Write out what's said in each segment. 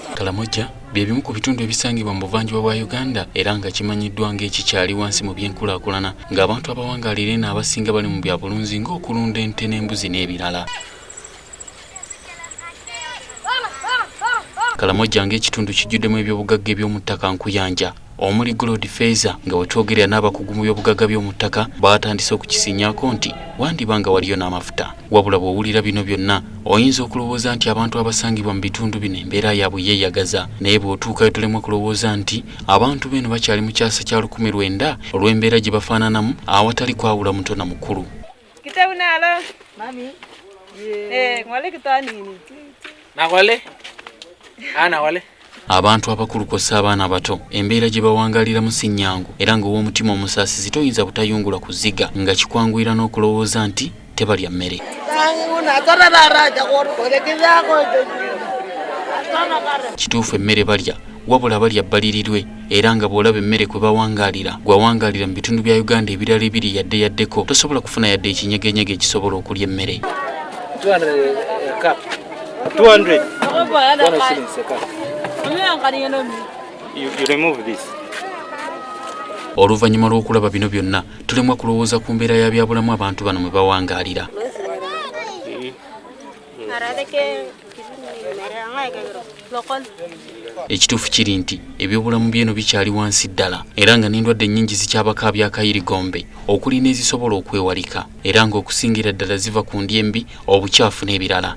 Bakaramojja bye bimu ku bitundu ebisangibwa mu buvanjuba bwa Uganda era nga kimanyiddwa ng'ekikyali wansi mu by'enkulaakulana ng'abantu abawangalira eno abasinga bali mu byabulunzi ng'okulunda ente n'embuzi n'ebirala. Bakaramojja ng'ekitundu kijjuddemu ebyobugagga eby'omu ttaka nkuyanja omuli gold feeza nga wetwogerera n'abakugu mu byobugagga by'omu ttaka baatandise okukisinyaako nti wandiba nga waliyo n'amafuta. Wabula bw'owulira bino byonna oyinza okulowooza nti abantu abasangibwa mu bitundu bino embeera yaabwe yeeyagaza, naye bw'otuukayo tolemwa kulowooza nti abantu beno bakyali mu kyasa kya 1900 olw'embeera gye bafaananamu awatali kwawula muto na mukulu. Abantu abakulu kw'ossa abaana abato embeera gye bawangaliramu si nnyangu era ng'ow'omutima omusaasizi toyinza butayungula ku zziga nga kikwanguyira n'okulowooza nti tebalya mmere. Kituufu emmere balya wabula balya bbalirirwe era nga bw'olaba emmere kwe bawangalira gwawangalira mu bitundu bya Uganda ebirala ebiri yaddeko tosobola kufuna yadde ekinyegenyege ekisobola okulya emmere. 200. You remove this. Oluvannyuma lw'okulaba bino byonna tulemwa kulowooza ku mbeera ya byabulamu abantu bano mwe bawangalira. Ekituufu kiri nti ebyobulamu byeno bikyali wansi ddala era nga n'endwadde nnyingi zikyabakaabya akayirigombe okuli n'ezisobola okwewalika era ng'okusingira ddala ziva ku ndya embi, obukyafu n'ebirala.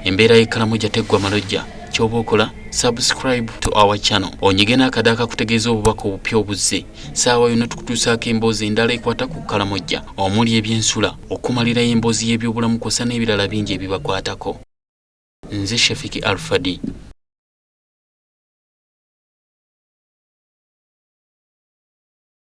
Embeera y'Bakaramojja teggwa malojja. Ky'oba okola subscribe to our channel onyige n'akadaaka kutegeeza obubaka obupya obuzze saawa yonna tukutuusaako emboozi endala ekwata ku Bakaramojja omuli ebyensula okumalirayo emboozi y'ebyobulamu kw'ossa n'ebirala bingi ebibakwatako. Nze Shafiki Alfadi.